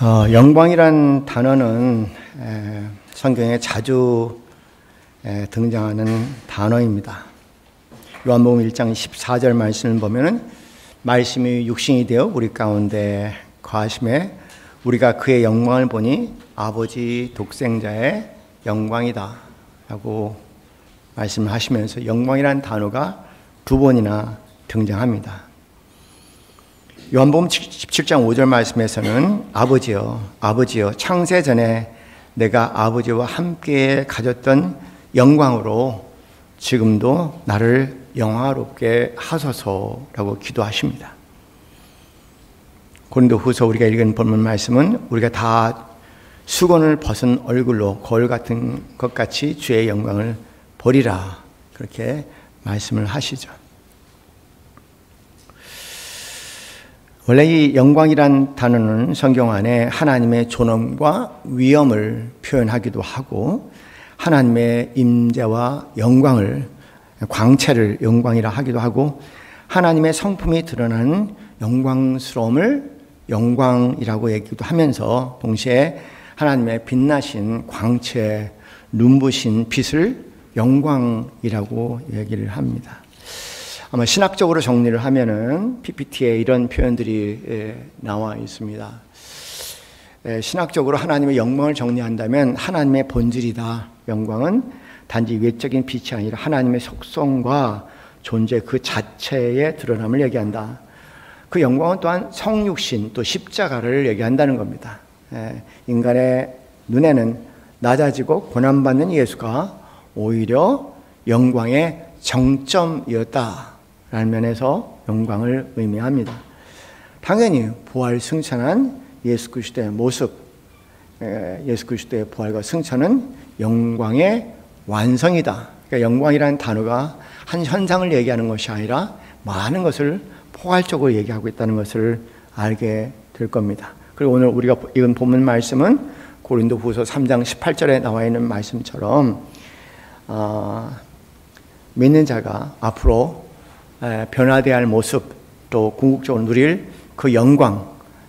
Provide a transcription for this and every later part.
영광이란 단어는 성경에 자주 등장하는 단어입니다. 요한복음 1장 14절 말씀을 보면은 말씀이 육신이 되어 우리 가운데 거하심에 우리가 그의 영광을 보니 아버지 독생자의 영광이다 라고 말씀을 하시면서 영광이란 단어가 두 번이나 등장합니다. 요한복음 17장 5절 말씀에서는 아버지여 창세 전에 내가 아버지와 함께 가졌던 영광으로 지금도 나를 영화롭게 하소서라고 기도하십니다. 고린도후서 우리가 읽은 본문 말씀은 우리가 다 수건을 벗은 얼굴로 거울 같은 것 같이 주의 영광을 보리라 그렇게 말씀을 하시죠. 원래 이 영광이란 단어는 성경 안에 하나님의 존엄과 위엄을 표현하기도 하고 하나님의 임재와 영광을 광채를 영광이라 하기도 하고 하나님의 성품이 드러나는 영광스러움을 영광이라고 얘기도 하면서 동시에 하나님의 빛나신 광채, 눈부신 빛을 영광이라고 얘기를 합니다. 아마 신학적으로 정리를 하면은 PPT에 이런 표현들이 나와 있습니다. 신학적으로 하나님의 영광을 정리한다면 하나님의 본질이다. 영광은 단지 외적인 빛이 아니라 하나님의 속성과 존재 그 자체의 드러남을 얘기한다. 그 영광은 또한 성육신 또 십자가를 얘기한다는 겁니다. 인간의 눈에는 낮아지고 고난받는 예수가 오히려 영광의 정점이었다. 라는 면에서 영광을 의미합니다. 당연히 부활 승천한 예수 그리스도의 모습, 예수 그리스도의 부활과 승천은 영광의 완성이다. 그러니까 영광이라는 단어가 한 현상을 얘기하는 것이 아니라 많은 것을 포괄적으로 얘기하고 있다는 것을 알게 될 겁니다. 그리고 오늘 우리가 읽은 본문 말씀은 고린도후서 3장 18절에 나와 있는 말씀처럼 믿는 자가 앞으로 변화되어야 할 모습 또 궁극적으로 누릴 그 영광,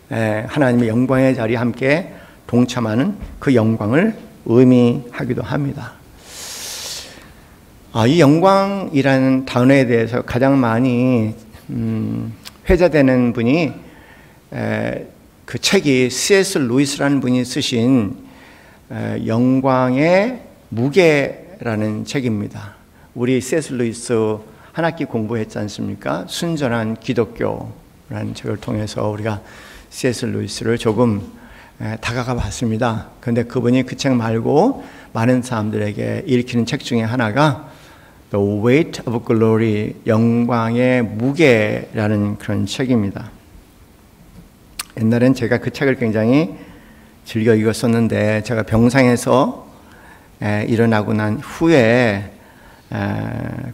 하나님의 영광의 자리에 함께 동참하는 그 영광을 의미하기도 합니다. 이 영광이라는 단어에 대해서 가장 많이 회자되는 분이 그 책이 C.S. 루이스라는 분이 쓰신 영광의 무게라는 책입니다. 우리 C.S. 루이스 한 학기 공부했지 않습니까? 순전한 기독교라는 책을 통해서 우리가 C.S. 루이스를 조금 다가가 봤습니다. 그런데 그분이 그 책 말고 많은 사람들에게 읽히는 책 중에 하나가 The Weight of Glory, 영광의 무게라는 그런 책입니다. 옛날엔 제가 그 책을 굉장히 즐겨 읽었었는데 제가 병상에서 일어나고 난 후에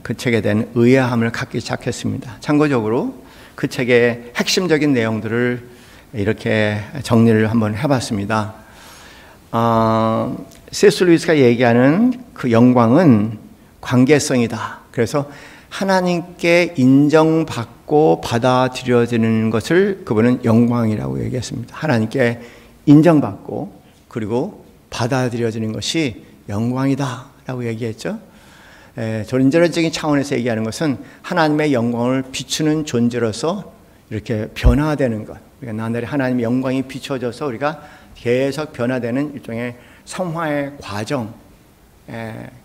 그 책에 대한 의아함을 갖기 시작했습니다. 참고적으로 그 책의 핵심적인 내용들을 이렇게 정리를 한번 해봤습니다. C.S. 루이스가 얘기하는 그 영광은 관계성이다. 그래서 하나님께 인정받고 받아들여지는 것을 그분은 영광이라고 얘기했습니다. 하나님께 인정받고 그리고 받아들여지는 것이 영광이다 라고 얘기했죠. 존재론적인 차원에서 얘기하는 것은 하나님의 영광을 비추는 존재로서 이렇게 변화되는 것. 그러니까 나날이 하나님의 영광이 비춰져서 우리가 계속 변화되는 일종의 성화의 과정.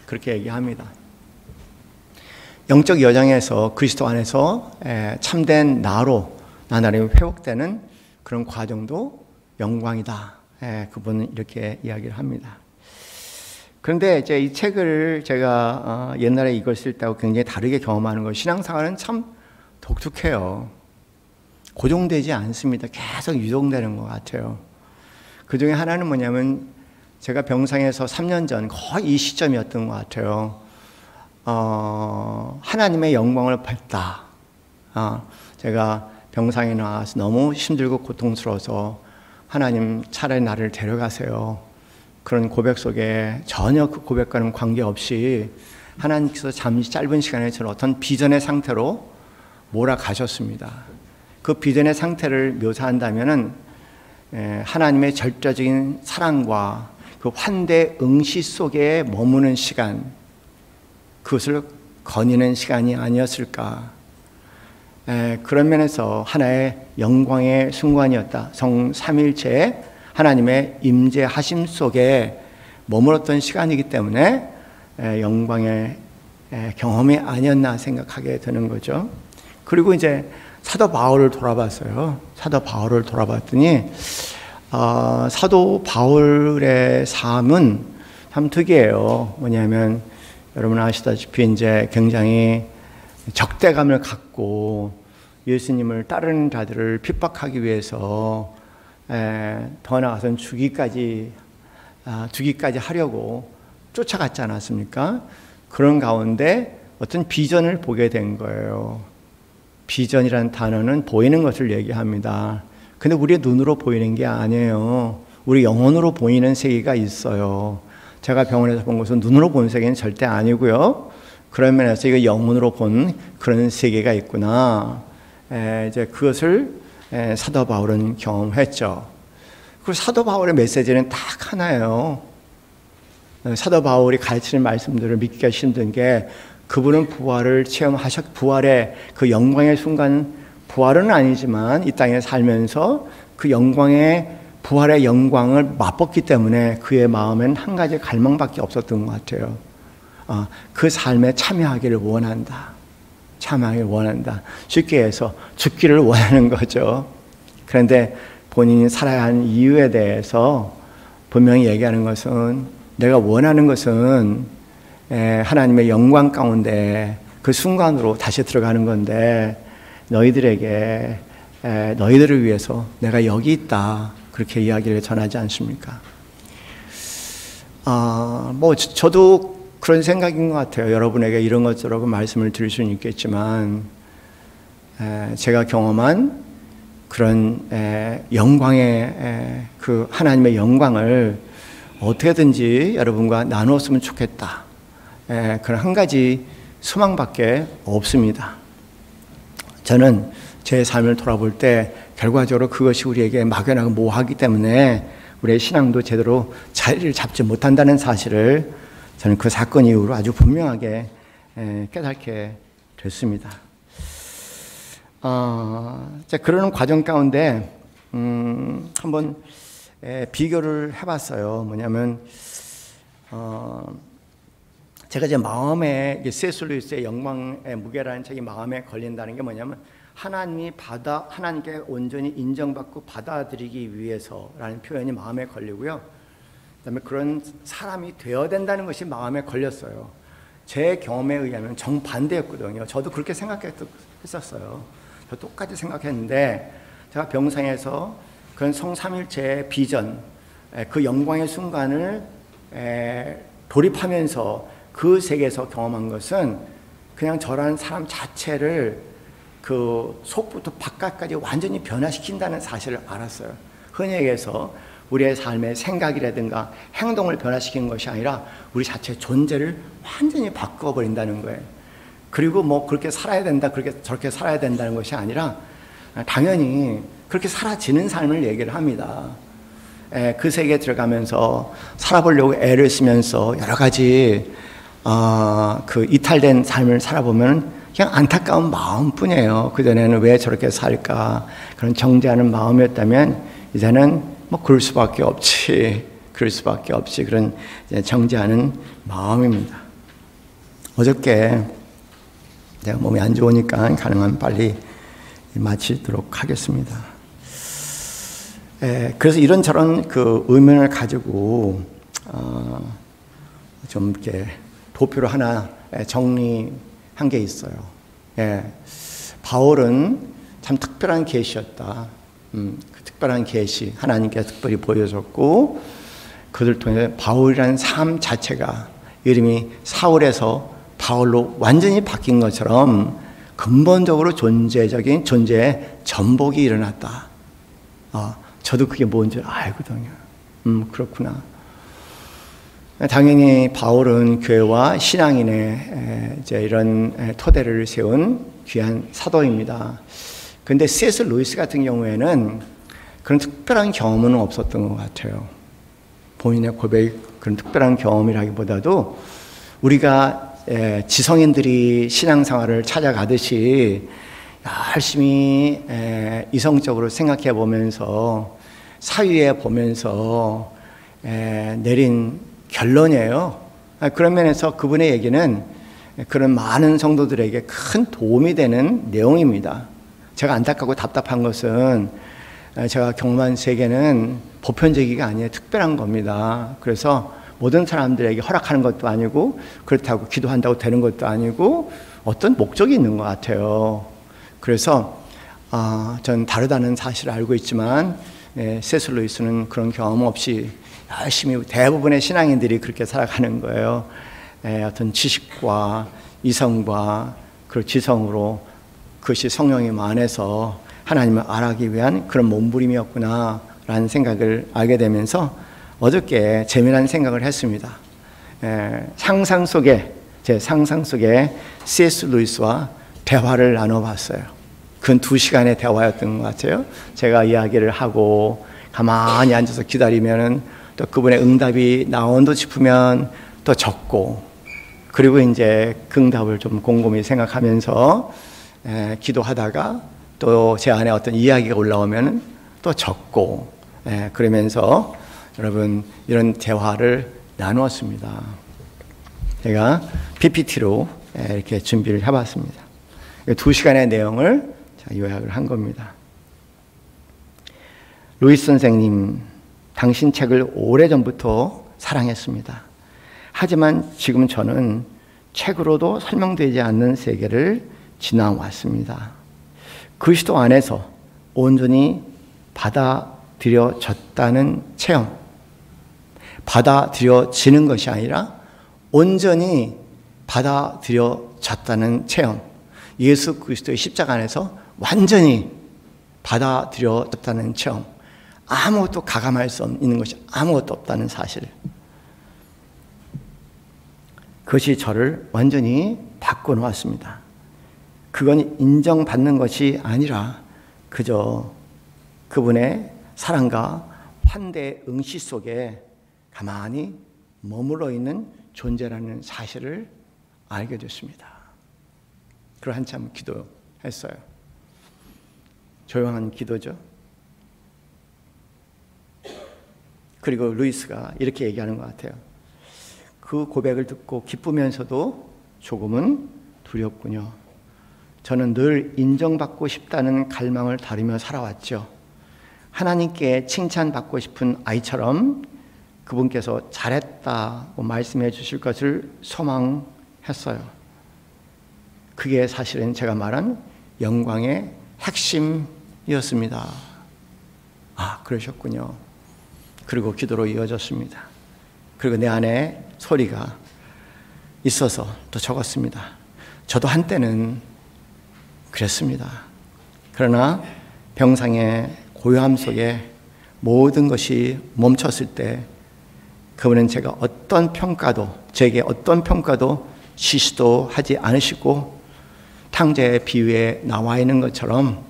그렇게 얘기합니다. 영적 여정에서 그리스도 안에서 참된 나로 나날이 회복되는 그런 과정도 영광이다. 그분은 이렇게 이야기를 합니다. 그런데 이제 이 책을 제가 옛날에 읽었을 때하고 굉장히 다르게 경험하는 거, 신앙생활은 참 독특해요. 고정되지 않습니다. 계속 유동되는 것 같아요. 그 중에 하나는 뭐냐면 제가 병상에서 3년 전 거의 이 시점이었던 것 같아요. 하나님의 영광을 봤다. 제가 병상에 나와서 너무 힘들고 고통스러워서 하나님 차라리 나를 데려가세요. 그런 고백 속에 전혀 그 고백과는 관계없이 하나님께서 잠시 짧은 시간에 저를 어떤 비전의 상태로 몰아가셨습니다. 그 비전의 상태를 묘사한다면은 하나님의 절대적인 사랑과 그 환대 응시 속에 머무는 시간, 그것을 거니는 시간이 아니었을까. 그런 면에서 하나의 영광의 순간이었다. 성삼일체의 하나님의 임재하심 속에 머물렀던 시간이기 때문에 영광의 경험이 아니었나 생각하게 되는 거죠. 그리고 이제 사도 바울을 돌아봤어요. 사도 바울을 돌아봤더니 사도 바울의 삶은 참 특이해요. 뭐냐면 여러분 아시다시피 이제 굉장히 적대감을 갖고 예수님을 따르는 자들을 핍박하기 위해서 더 나아가서는 죽이까지 하려고 쫓아갔지 않았습니까? 그런 가운데 어떤 비전을 보게 된 거예요. 비전이라는 단어는 보이는 것을 얘기합니다. 근데 우리의 눈으로 보이는 게 아니에요. 우리 영혼으로 보이는 세계가 있어요. 제가 병원에서 본 것은 눈으로 본 세계는 절대 아니고요. 그런 면에서 이거 영혼으로 본 그런 세계가 있구나. 이제 그것을 사도 바울은 경험했죠. 그리고 사도 바울의 메시지는 딱 하나예요. 사도 바울이 가르치는 말씀들을 믿기가 힘든 게 그분은 부활을 부활의 그 영광의 순간, 부활은 아니지만 이 땅에 살면서 그 영광의 부활의 영광을 맛봤기 때문에 그의 마음엔 한 가지 갈망밖에 없었던 것 같아요. 그 삶에 참여하기를 원한다. 참여하기를 원한다. 쉽게 해서 죽기를 원하는 거죠. 그런데 본인이 살아야 하는 이유에 대해서 분명히 얘기하는 것은 내가 원하는 것은 하나님의 영광 가운데 그 순간으로 다시 들어가는 건데 너희들에게 너희들을 위해서 내가 여기 있다. 그렇게 이야기를 전하지 않습니까? 저도 그런 생각인 것 같아요. 여러분에게 이런 것저런 말씀을 드릴 수는 있겠지만 제가 경험한 그런 영광의 그 하나님의 영광을 어떻게든지 여러분과 나누었으면 좋겠다. 그런 한 가지 소망밖에 없습니다. 저는 제 삶을 돌아볼 때 결과적으로 그것이 우리에게 막연하고 모호하기 때문에 우리의 신앙도 제대로 자리를 잡지 못한다는 사실을 저는 그 사건 이후로 아주 분명하게 깨닫게 됐습니다. 그러는 과정 가운데 한번 비교를 해봤어요. 뭐냐면 제가 이제 마음에 C.S. 루이스의 영광의 무게라는 책이 마음에 걸린다는 게 뭐냐면 하나님께 온전히 인정받고 받아들이기 위해서라는 표현이 마음에 걸리고요. 그다음에 그런 사람이 되어야 된다는 것이 마음에 걸렸어요. 제 경험에 의하면 정반대였거든요. 저도 그렇게 생각했었어요. 저 똑같이 생각했는데 제가 병상에서 그런 성삼일체의 비전, 그 영광의 순간을 돌입하면서 그 세계에서 경험한 것은 그냥 저라는 사람 자체를 그 속부터 바깥까지 완전히 변화시킨다는 사실을 알았어요. 흔히 얘기해서 우리의 삶의 생각이라든가 행동을 변화시키는 것이 아니라 우리 자체의 존재를 완전히 바꿔버린다는 거예요. 그리고 뭐 그렇게 살아야 된다, 저렇게 살아야 된다는 것이 아니라 당연히 그렇게 사라지는 삶을 얘기를 합니다. 그 세계에 들어가면서 살아보려고 애를 쓰면서 여러 가지 그 이탈된 삶을 살아보면 그냥 안타까운 마음뿐이에요. 그전에는 왜 저렇게 살까 그런 정죄하는 마음이었다면 이제는 뭐 그럴 수밖에 없지 그런 정죄하는 마음입니다. 어저께 내가 몸이 안 좋으니까 가능하면 빨리 마치도록 하겠습니다. 그래서 이런저런 그 의문을 가지고 좀 이렇게 도표로 하나 정리한 게 있어요. 바울은 참 특별한 계시였다. 그 특별한 계시 하나님께서 특별히 보여줬고 그들 통해 바울이라는 삶 자체가 이름이 사울에서 바울로 완전히 바뀐 것처럼 근본적으로 존재의 전복이 일어났다. 저도 그게 뭔지 알거든요. 그렇구나. 당연히 바울은 교회와 신앙인의 이제 이런 토대를 세운 귀한 사도입니다. 그런데 C.S. 루이스 같은 경우에는 그런 특별한 경험은 없었던 것 같아요. 본인의 고백, 그런 특별한 경험이라기보다도 우리가 지성인들이 신앙생활을 찾아가듯이 열심히 이성적으로 생각해 보면서 사유해 보면서 내린 결론이에요. 그런 면에서 그분의 얘기는 그런 많은 성도들에게 큰 도움이 되는 내용입니다. 제가 안타깝고 답답한 것은 제가 경험한 세계는 보편적이가 아니에요. 특별한 겁니다. 그래서 모든 사람들에게 허락하는 것도 아니고 그렇다고 기도한다고 되는 것도 아니고 어떤 목적이 있는 것 같아요. 그래서 전 다르다는 사실을 알고 있지만 C.S. 루이스는 그런 경험 없이 열심히 대부분의 신앙인들이 그렇게 살아가는 거예요. 어떤 지식과 이성과 그 지성으로 그것이 성령의 안에서 하나님을 알아가기 위한 그런 몸부림이었구나 라는 생각을 알게 되면서 어저께 재미난 생각을 했습니다. 제 상상 속에 C.S. 루이스와 대화를 나눠봤어요. 그건 2시간의 대화였던 것 같아요. 제가 이야기를 하고 가만히 앉아서 기다리면 또 그분의 응답이 나온다 싶으면 또 적고, 그리고 이제 그 응답을 좀 곰곰이 생각하면서 기도하다가 또 제 안에 어떤 이야기가 올라오면 또 적고, 그러면서 여러분 이런 대화를 나누었습니다. 제가 PPT로 이렇게 준비를 해봤습니다. 2시간의 내용을 요약을 한 겁니다. 루이스 선생님, 당신 책을 오래전부터 사랑했습니다. 하지만 지금 저는 책으로도 설명되지 않는 세계를 지나왔습니다. 그리스도 안에서 온전히 받아들여졌다는 체험, 받아들여지는 것이 아니라 온전히 받아들여졌다는 체험, 예수 그리스도의 십자가 안에서 완전히 받아들여졌다는 체험, 아무것도 가감할 수 있는 것이 아무것도 없다는 사실, 그것이 저를 완전히 바꿔놓았습니다. 그건 인정받는 것이 아니라 그저 그분의 사랑과 환대 응시 속에 가만히 머물러 있는 존재라는 사실을 알게 됐습니다. 그걸 한참 기도했어요. 조용한 기도죠. 그리고 루이스가 이렇게 얘기하는 것 같아요. 그 고백을 듣고 기쁘면서도 조금은 두렵군요. 저는 늘 인정받고 싶다는 갈망을 다루며 살아왔죠. 하나님께 칭찬받고 싶은 아이처럼 그분께서 잘했다고 말씀해 주실 것을 소망했어요. 그게 사실은 제가 말한 영광의 핵심이었습니다. 그러셨군요. 그리고 기도로 이어졌습니다. 그리고 내 안에 소리가 있어서 또 적었습니다. 저도 한때는 그랬습니다. 그러나 병상의 고요함 속에 모든 것이 멈췄을 때 그분은 제게 어떤 평가도 시시도 하지 않으시고 탕자의 비유에 나와 있는 것처럼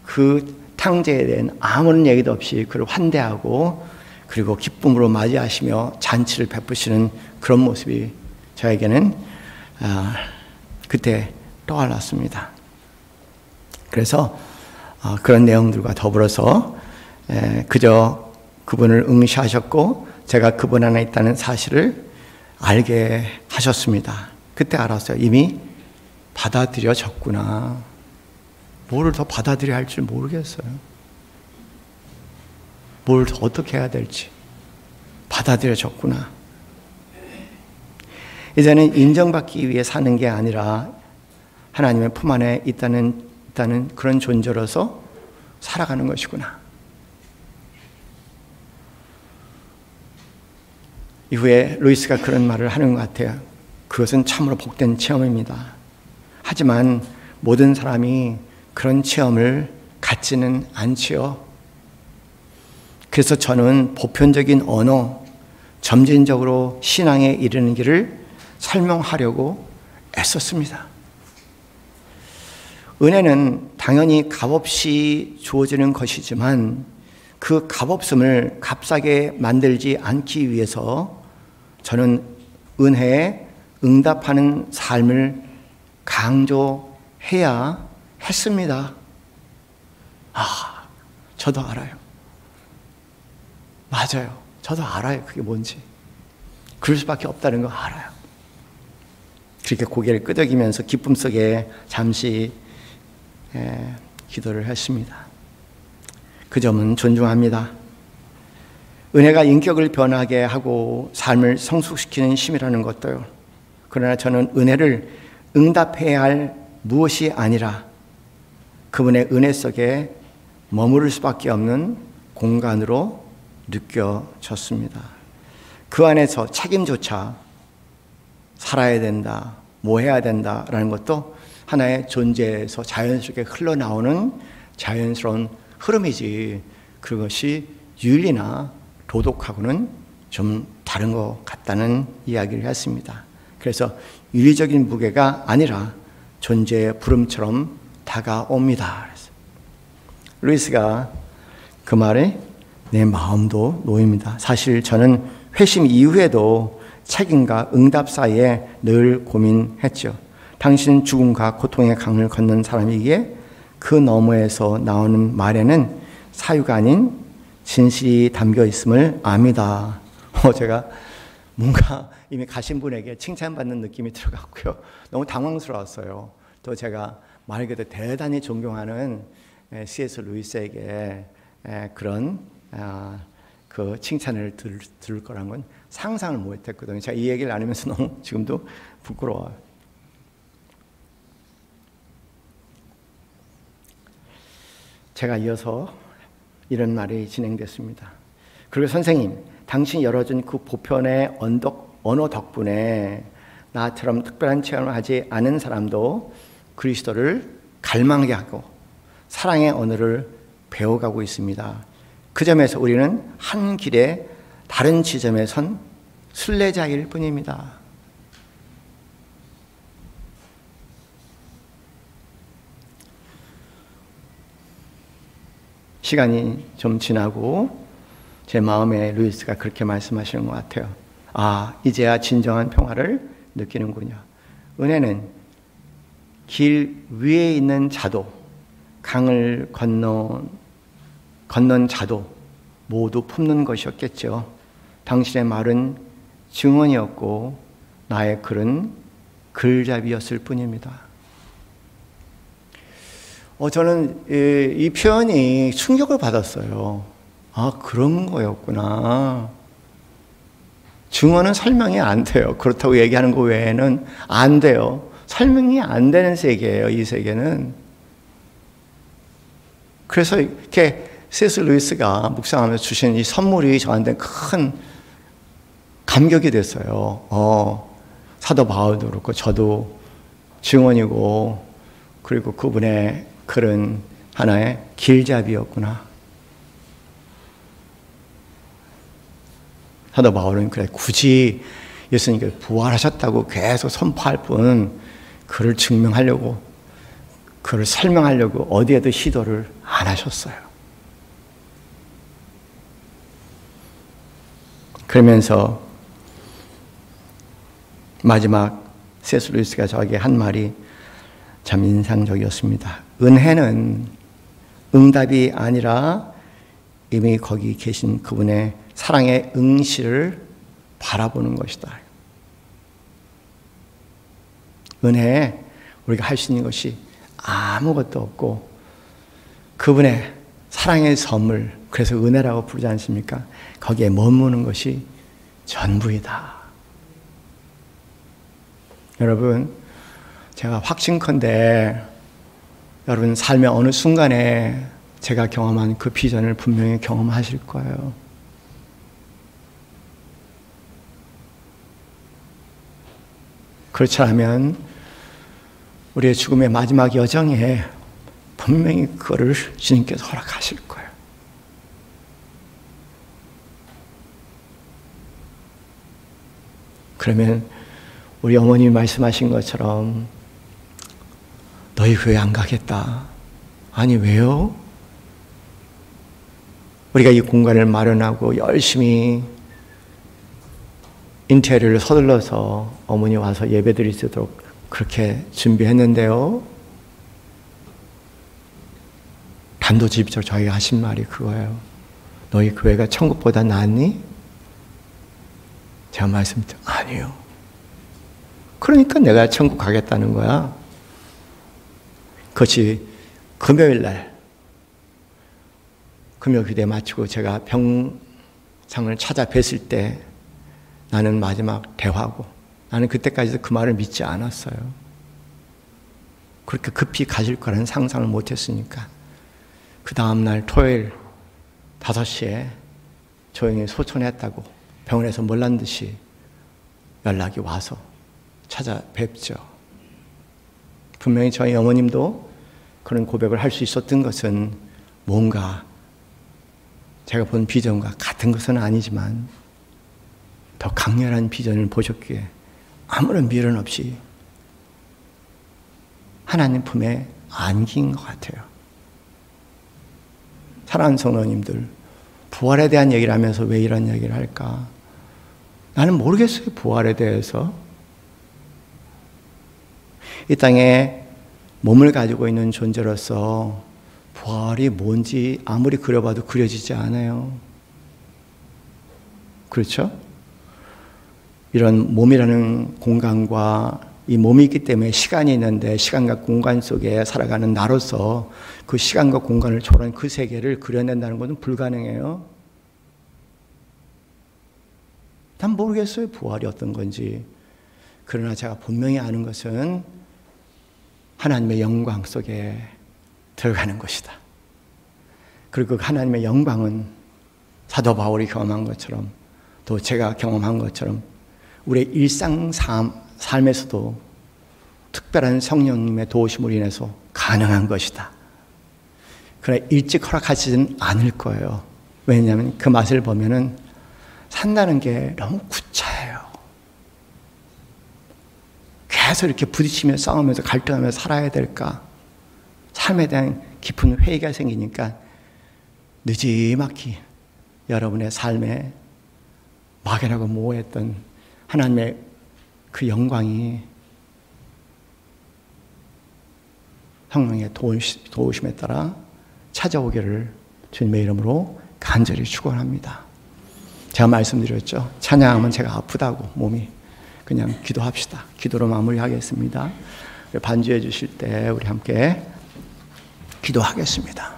그 탕자에 대한 아무런 얘기도 없이 그를 환대하고 그리고 기쁨으로 맞이하시며 잔치를 베푸시는 그런 모습이 저에게는 그때 떠올랐습니다. 그래서 그런 내용들과 더불어서 그저 그분을 응시하셨고 제가 그분 안에 있다는 사실을 알게 하셨습니다. 그때 알았어요. 이미 받아들여졌구나. 뭐를 더 받아들여야 할지 모르겠어요. 뭘 더 어떻게 해야 될지. 받아들여졌구나. 이제는 인정받기 위해 사는 게 아니라 하나님의 품 안에 있다는 그런 존재로서 살아가는 것이구나. 이후에 루이스가 그런 말을 하는 것 같아요. 그것은 참으로 복된 체험입니다. 하지만 모든 사람이 그런 체험을 갖지는 않지요. 그래서 저는 보편적인 언어, 점진적으로 신앙에 이르는 길을 설명하려고 애썼습니다. 은혜는 당연히 값없이 주어지는 것이지만 그 값없음을 값싸게 만들지 않기 위해서 저는 은혜에 응답하는 삶을 강조해야 했습니다. 저도 알아요. 맞아요. 저도 알아요. 그게 뭔지. 그럴 수밖에 없다는 거 알아요. 그렇게 고개를 끄덕이면서 기쁨 속에 잠시 기도를 했습니다. 그 점은 존중합니다. 은혜가 인격을 변하게 하고 삶을 성숙시키는 힘이라는 것도요. 그러나 저는 은혜를 응답해야 할 무엇이 아니라 그분의 은혜 속에 머무를 수밖에 없는 공간으로 느껴졌습니다. 그 안에서 책임조차 살아야 된다, 뭐 해야 된다라는 것도 하나의 존재에서 자연스럽게 흘러나오는 자연스러운 흐름이지, 그것이 윤리나 도덕하고는 좀 다른 것 같다는 이야기를 했습니다. 그래서 윤리적인 무게가 아니라 존재의 부름처럼 다가옵니다. 루이스가 그 말에 내 마음도 놓입니다. 사실 저는 회심 이후에도 책임과 응답 사이에 늘 고민했죠. 당신은 죽음과 고통의 강을 건넌 사람이기에 그 너머에서 나오는 말에는 사유가 아닌 진실이 담겨 있음을 압니다. 제가 뭔가 이미 가신 분에게 칭찬받는 느낌이 들어갔고요. 너무 당황스러웠어요. 또 제가 말 그대로 대단히 존경하는 C.S. 루이스에게 그런 그 칭찬을 들을 거란 건 상상을 못했거든요. 제가 이 얘기를 나누면서 너무 지금도 부끄러워요. 제가 이어서 이런 말이 진행됐습니다. 그리고 선생님, 당신이 열어준 그 보편의 언어 덕분에 나처럼 특별한 체험을 하지 않은 사람도 그리스도를 갈망하게 하고 사랑의 언어를 배워가고 있습니다. 그 점에서 우리는 한 길에 다른 지점에 선 순례자일 뿐입니다. 시간이 좀 지나고 제 마음에 루이스가 그렇게 말씀하시는 것 같아요. 이제야 진정한 평화를 느끼는군요. 은혜는 길 위에 있는 자도, 강을 건넌 자도 모두 품는 것이었겠죠. 당신의 말은 증언이었고 나의 글은 글잡이였을 뿐입니다. 저는 이 표현이 충격을 받았어요. 그런 거였구나. 증언은 설명이 안 돼요. 그렇다고 얘기하는 거 외에는 안 돼요. 설명이 안 되는 세계예요, 이 세계는. 그래서 이렇게 C.S. 루이스가 묵상하면서 주신 이 선물이 저한테 큰 감격이 됐어요. 사도 바울도 그렇고 저도 증언이고, 그리고 그분의 글은 하나의 길잡이였구나. 사도 바울은 그래 굳이 예수님께서 부활하셨다고 계속 선포할 뿐 그를 증명하려고, 그를 설명하려고 어디에도 시도를 안 하셨어요. 그러면서 마지막 C.S. 루이스가 저에게 한 말이 참 인상적이었습니다. 은혜는 응답이 아니라 이미 거기 계신 그분의 사랑의 응시를 바라보는 것이다. 은혜에 우리가 할 수 있는 것이 아무것도 없고 그분의 사랑의 선물, 그래서 은혜라고 부르지 않습니까? 거기에 머무는 것이 전부이다. 여러분, 제가 확신컨대 여러분 삶의 어느 순간에 제가 경험한 그 비전을 분명히 경험하실 거예요. 그렇지 않으면 우리의 죽음의 마지막 여정에 분명히 그거를 주님께서 허락하실 거예요. 그러면 우리 어머님이 말씀하신 것처럼 너희 교회 안 가겠다. 아니 왜요? 우리가 이 공간을 마련하고 열심히 인테리어를 서둘러서 어머니 와서 예배드릴 수 있도록 그렇게 준비했는데요. 단도직입적으로 저희가 하신 말이 그거예요. 너희 교회가 천국보다 낫니? 제가 말씀드렸죠. 아니요. 그러니까 내가 천국 가겠다는 거야. 그것이 금요일날 금요 기대 마치고 제가 병상을 찾아뵀을 때 나는 마지막 대화고, 나는 그때까지도 그 말을 믿지 않았어요. 그렇게 급히 가실 거라는 상상을 못했으니까. 그 다음날 토요일 5시에 조용히 소천했다고 병원에서 몰란 듯이 연락이 와서 찾아뵙죠. 분명히 저희 어머님도 그런 고백을 할 수 있었던 것은 뭔가 제가 본 비전과 같은 것은 아니지만 더 강렬한 비전을 보셨기에 아무런 미련 없이 하나님 품에 안긴 것 같아요. 사랑하는 성도님들, 부활에 대한 얘기를 하면서 왜 이런 얘기를 할까? 나는 모르겠어요, 부활에 대해서. 이 땅에 몸을 가지고 있는 존재로서 부활이 뭔지 아무리 그려봐도 그려지지 않아요. 그렇죠? 이런 몸이라는 공간과 이 몸이 있기 때문에 시간이 있는데 시간과 공간 속에 살아가는 나로서 그 시간과 공간을 초월한 그 세계를 그려낸다는 것은 불가능해요. 난 모르겠어요, 부활이 어떤 건지. 그러나 제가 분명히 아는 것은 하나님의 영광 속에 들어가는 것이다. 그리고 그 하나님의 영광은 사도 바울이 경험한 것처럼 또 제가 경험한 것처럼 우리의 일상 삶에서도 특별한 성령님의 도우심으로 인해서 가능한 것이다. 그러나 일찍 허락하시진 않을 거예요. 왜냐하면 그 맛을 보면은 산다는 게 너무 구차해요. 계속 이렇게 부딪히며 싸우면서 갈등하면서 살아야 될까? 삶에 대한 깊은 회의가 생기니까 느지막이 여러분의 삶에 막연하고 모호했던 하나님의 그 영광이 성령의 도우심에 따라 찾아오기를 주님의 이름으로 간절히 축원합니다. 제가 말씀드렸죠. 찬양하면 제가 아프다고 몸이. 그냥 기도합시다. 기도로 마무리하겠습니다. 반주해 주실 때 우리 함께 기도하겠습니다.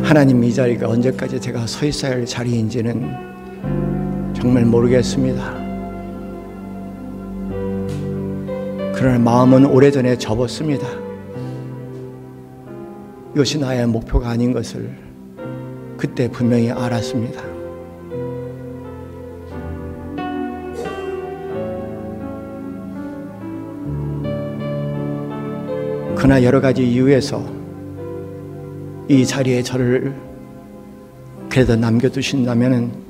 하나님, 이 자리가 언제까지 제가 서 있어야 할 자리인지는 정말 모르겠습니다. 그러나 마음은 오래전에 접었습니다. 이것이 나의 목표가 아닌 것을 그때 분명히 알았습니다. 그러나 여러 가지 이유에서 이 자리에 저를 그래도 남겨두신다면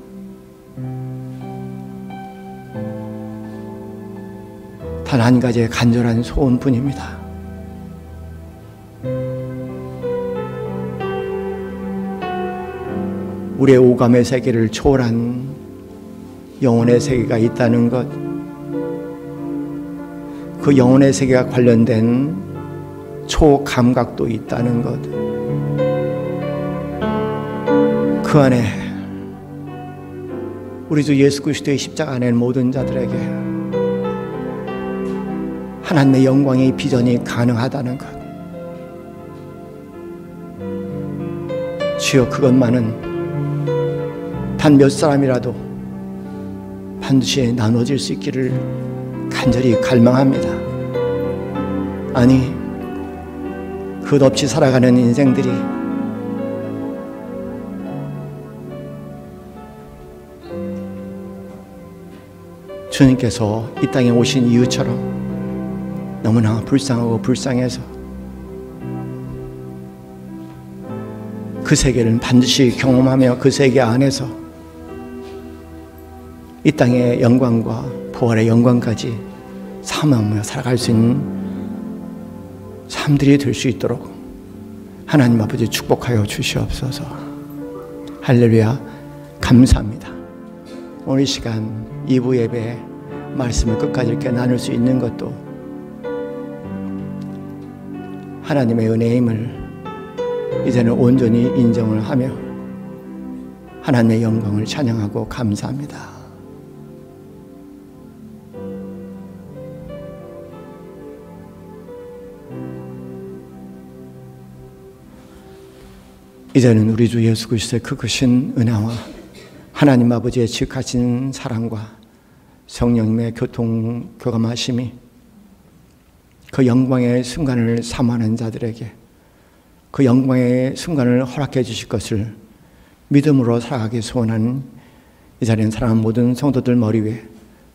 단 한 가지의 간절한 소원뿐입니다. 우리의 오감의 세계를 초월한 영혼의 세계가 있다는 것, 그 영혼의 세계가 관련된 초감각도 있다는 것, 그 안에 우리 주 예수 그리스도의 십자가 안에 모든 자들에게 하나님의 영광의 비전이 가능하다는 것, 주여 그것만은 단 몇 사람이라도 반드시 나눠질 수 있기를 간절히 갈망합니다. 아니, 끝없이 살아가는 인생들이 주님께서 이 땅에 오신 이유처럼 너무나 불쌍하고 불쌍해서 그 세계를 반드시 경험하며 그 세계 안에서 이 땅의 영광과 부활의 영광까지 사모하며 살아갈 수 있는 삶들이 될 수 있도록 하나님 아버지 축복하여 주시옵소서. 할렐루야. 감사합니다. 오늘 이 시간 2부 예배 말씀을 끝까지 이렇게 나눌 수 있는 것도 하나님의 은혜임을 이제는 온전히 인정을 하며 하나님의 영광을 찬양하고 감사합니다. 이제는 우리 주 예수 그리스도의 그 크신 은혜와 하나님 아버지의 지극하신 사랑과 성령님의 교감하심이 그 영광의 순간을 사모하는 자들에게 그 영광의 순간을 허락해 주실 것을 믿음으로 살아가기 소원하는 이 자리에 사랑하는 모든 성도들 머리 위에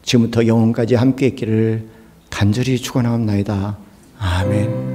지금부터 영원까지 함께 있기를 간절히 축원하옵나이다. 아멘.